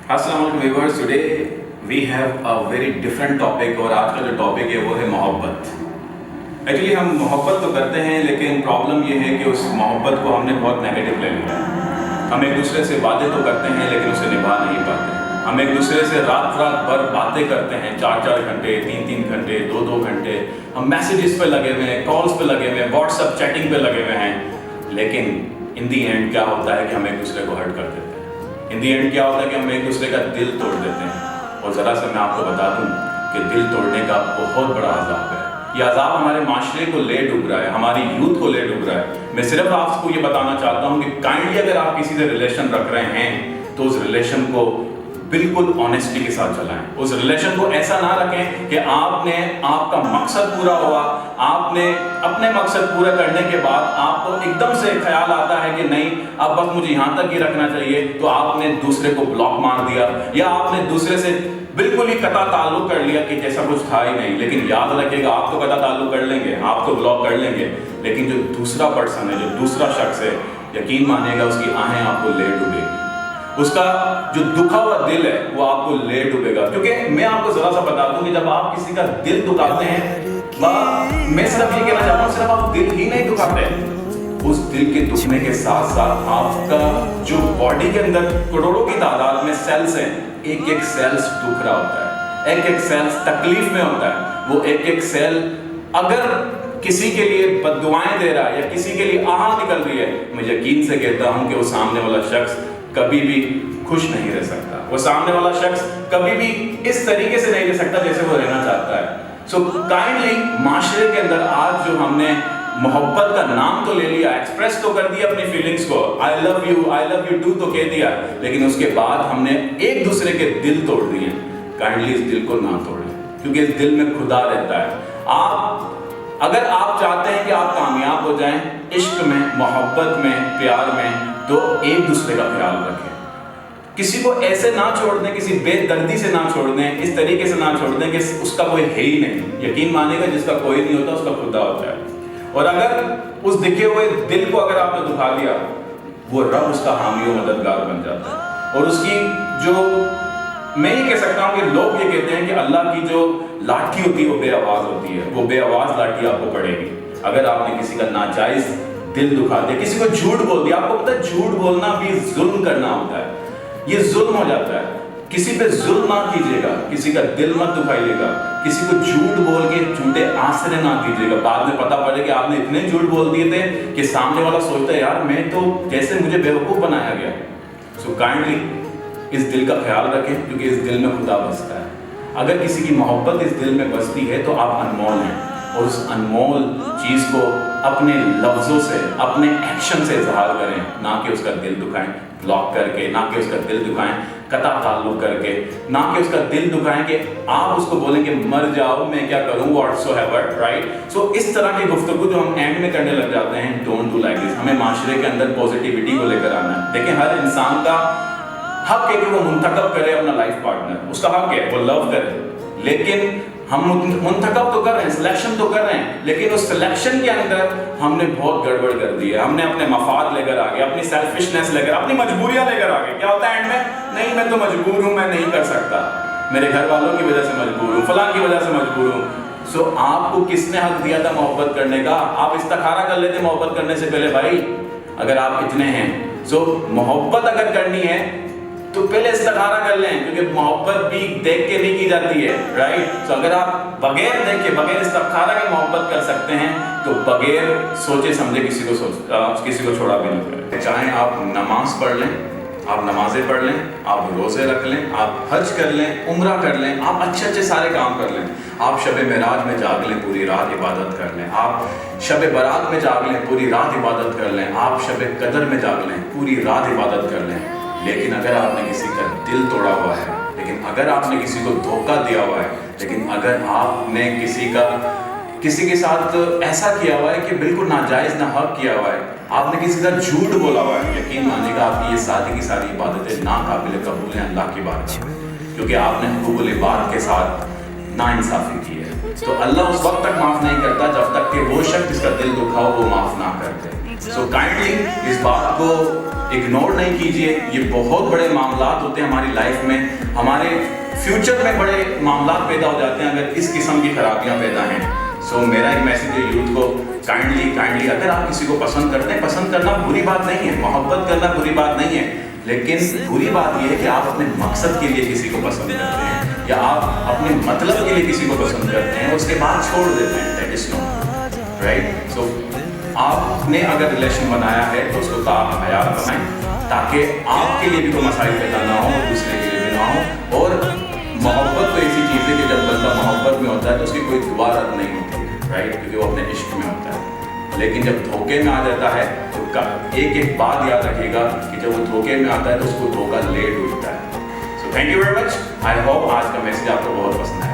अस्सलाम वालेकुम viewers, today we have a very different topic और आज का जो टॉपिक है वो है मोहब्बत। एक्चुअली हम मोहब्बत तो करते हैं लेकिन प्रॉब्लम ये है कि उस मोहब्बत को हमने बहुत नेगेटिव ले लिया है। हम एक दूसरे से वादे तो करते हैं लेकिन उसे निभा नहीं पाते। हम एक दूसरे से रात भर बातें करते हैं, 4 घंटे, 3 घंटे, 2 घंटे। हम मैसेजेस पे लगे हुए हैं, कॉल्स पे लगे हुए हैं, व्हाट्सएप चैटिंग पे लगे हुए हैं, लेकिन इन दी एंड क्या होता है कि हम एक दूसरे को हर्ट कर देते हैं। इन दी एंड क्या होता है कि हम एक दूसरे का दिल तोड़ देते हैं। और ज़रा सा मैं आपको बता दूं कि दिल तोड़ने का बहुत बड़ा अजाब है। ये अजाब हमारे माशरे को ले डूब रहा है, हमारी यूथ को ले डूब रहा है। मैं सिर्फ आपको ये बताना चाहता हूँ कि काइंडली अगर आप किसी से रिलेशन रख रहे हैं तो उस रिलेशन को बिल्कुल ऑनेस्टी के साथ चलाएं। उस रिलेशन को ऐसा ना रखें कि आपका मकसद पूरा हुआ, आपने अपने मकसद पूरा करने के बाद आपको एकदम से ख्याल आता है कि नहीं अब बस मुझे यहाँ तक ही रखना चाहिए, तो आपने दूसरे को ब्लॉक मार दिया या आपने दूसरे से बिल्कुल ही कता ताल्लुक कर लिया कि जैसा कुछ था ही नहीं। लेकिन याद रखिएगा, आप तो कता ताल्लुक कर लेंगे, आप तो ब्लॉक कर लेंगे, लेकिन जो दूसरा पर्सन है, जो दूसरा शख्स है, यकीन मानिएगा उसकी आहें आपको ले डूबेगी। उसका जो दुखा हुआ दिल है वो आपको ले डूबेगा। क्योंकि मैं आपको जरा सा बता दूं कि जब आप किसी का दिल दुखाते हैं, मैं सिर्फ ये कहना चाहता हूँ, सिर्फ आप दिल ही नहीं दुखाते, उस दिल के दुखने के साथ साथ आपका जो बॉडी के अंदर करोड़ों की तादाद में सेल्स हैं, एक एक सेल्स दुख रहा होता है, एक एक सेल्स तकलीफ में होता है। वो एक एक सेल अगर किसी के लिए बद्दुआएं दे रहा है या किसी के लिए आह निकल रही है, मैं यकीन से कहता हूं कि वो सामने वाला शख्स कभी भी खुश नहीं रह सकता। वो सामने वाला शख्स कभी भी इस तरीके से नहीं रह सकता जैसे वो रहना चाहता है। सो काइंडली माशरे के अंदर आज जो हमने मोहब्बत का नाम तो ले लिया, एक्सप्रेस तो कर दिया अपनी फीलिंग्स को, आई लव यू टू तो कह दिया, लेकिन उसके बाद हमने एक दूसरे के दिल तोड़ दिए। काइंडली इस दिल को ना तोड़ें, क्योंकि इस दिल में खुदा रहता है। अगर आप चाहते हैं कि आप कामयाब हो जाएं इश्क में, मोहब्बत में, प्यार में, तो एक दूसरे का ख्याल रखें। किसी को ऐसे ना छोड़ दें, किसी बेदर्दी से ना छोड़ दें, इस तरीके से ना छोड़ दें कि उसका कोई है ही नहीं। यकीन मानेगा जिसका कोई नहीं होता उसका खुदा होता है। और अगर उस दिखे हुए दिल को अगर आपने दुखा दिया, वो रब उसका हामी और मददगार बन जाता है। और उसकी जो मैं ये कह सकता हूँ कि लोग ये कहते हैं कि अल्लाह की जो लाठी होती है वो बेआवाज होती है, वो बेआवाज लाठी आपको पड़ेगी। अगर आपने किसी का नाजायज दिल दुखा दिया, किसी को झूठ बोल दिया, आपको पता है झूठ बोलना भी जुल्म करना होता है, ये जुल्म हो जाता है। किसी पे जुल्म ना कीजिएगा, किसी का दिल मत दुखाइएगा, किसी को झूठ बोल के झूठे आसरे ना कीजिएगा। बाद में पता पड़े कि आपने इतने झूठ बोल दिए थे कि सामने वाला सोचता है यार मैं तो जैसे मुझे बेवकूफ़ बनाया गया। सो काइंडली इस दिल का ख्याल रखें, क्योंकि इस दिल में खुदा बसता है। अगर किसी की मोहब्बत इस दिल में बसती है तो आप अनमोल हैं, और उस अनमोल चीज़ को अपने लफ्ज़ों से, अपने एक्शन से इजहार करें, ना कि उसका दिल दुखाएं ब्लॉक करके, ना कि उसका दिल दुखाएं कता ताल्लुक करके, ना कि उसका दिल दुखाएं कि आप उसको बोलें कि मर जाओ मैं क्या करूं, व्हाटसोएवर, राइट। सो इस तरह की गुफ्तगू जो हम एंड में करने लग जाते हैं, डोंट डू लाइक दिस। हमें माशरे के अंदर पॉजिटिविटी को लेकर आना है। देखिए, हर इंसान का हक है कि वो मुंतखब करे अपना लाइफ पार्टनर, उसका हक है वो लव करे, लेकिन हम मुंतखब तो कर रहे हैं, सिलेक्शन तो कर रहे हैं, लेकिन उस सिलेक्शन के अंदर हमने बहुत गड़बड़ कर दी है। हमने अपने मफाद लेकर आ गए, अपनी सेल्फिशनेस लेकर, अपनी मजबूरियां लेकर आ गए। क्या होता है एंड में, नहीं मैं तो मजबूर हूं, मैं नहीं कर सकता, मेरे घर वालों की वजह से मजबूर हूँ, फलां की वजह से मजबूर हूँ। सो आपको किसने हक दिया था मोहब्बत करने का? आप इस्तिखारा कर लेते मोहब्बत करने से पहले भाई, अगर आप इतने हैं। सो मोहब्बत अगर करनी है तो पहले इस्तिखारा कर लें, क्योंकि मोहब्बत भी देख के नहीं की जाती है, राइट। तो अगर आप बगैर देखे, बगैर इस्तिखारा के मोहब्बत कर सकते हैं तो बगैर सोचे समझे किसी को छोड़ा भी नहीं करें। चाहे आप नमाज पढ़ लें, आप नमाजें पढ़ लें, आप रोज़े रख लें, आप हज कर लें, उम्रा कर लें, आप अच्छे सारे काम कर लें, आप शब मेराज में जाग लें, पूरी रात इबादत कर लें, आप शब बारात में जाग लें, पूरी रात इबादत कर लें, आप शब कदर में जाग लें, पूरी रात इबादत कर लें, लेकिन अगर आपने किसी का दिल तोड़ा हुआ है, लेकिन अगर आपने किसी को धोखा दिया हुआ है, लेकिन अगर आपने किसी के साथ ऐसा किया हुआ है कि बिल्कुल नाजायज़ ना हक किया हुआ है, आपने किसी का झूठ बोला हुआ है, यकीन मानिएगा आपकी ये सारी की सारी इबादतें नाकाबिल कबूल हैं अल्लाह की बारगाह में, क्योंकि आपने हुकूकुल इबाद के साथ नाइंसाफ़ी की है। तो अल्लाह उस वक्त तक माफ़ नहीं करता जब तक कि वो शख्स जिसका दिल दुखा हो वो माफ़ ना कर दे। सो काइंडली इस बात को इग्नोर नहीं कीजिए। ये बहुत बड़े मामलात होते हैं हमारी लाइफ में, हमारे फ्यूचर में बड़े मामलात पैदा हो जाते हैं अगर इस किस्म की खराबियाँ पैदा हैं। सो मेरा एक मैसेज है यूथ को, काइंडली अगर आप किसी को पसंद करते हैं, पसंद करना बुरी बात नहीं है, मोहब्बत करना बुरी बात नहीं है, लेकिन बुरी बात यह है कि आप अपने मकसद के लिए किसी को पसंद करते हैं या आप अपने मतलब के लिए किसी को पसंद करते हैं, उसके बाद छोड़ देते हैं। That is not right. So आपने अगर रिलेशन बनाया है तो उसको हयात बनाएं ताकि आपके लिए भी कोई मसाइल पैदा ना हो, दूसरे के लिए भी ना हो। और मोहब्बत तो ऐसी चीज़ है कि जब बंदा मोहब्बत में होता है तो उसकी कोई दुआ रद्द नहीं होती, राइट, क्योंकि वो अपने इश्क में होता है। लेकिन जब धोखे में आ जाता है तो एक बात याद रखिएगा कि जब वो धोखे में आता है तो उसको धोखा लेट उठता है। So thank you very much. I hope आज का मैसेज आपको बहुत पसंद आया।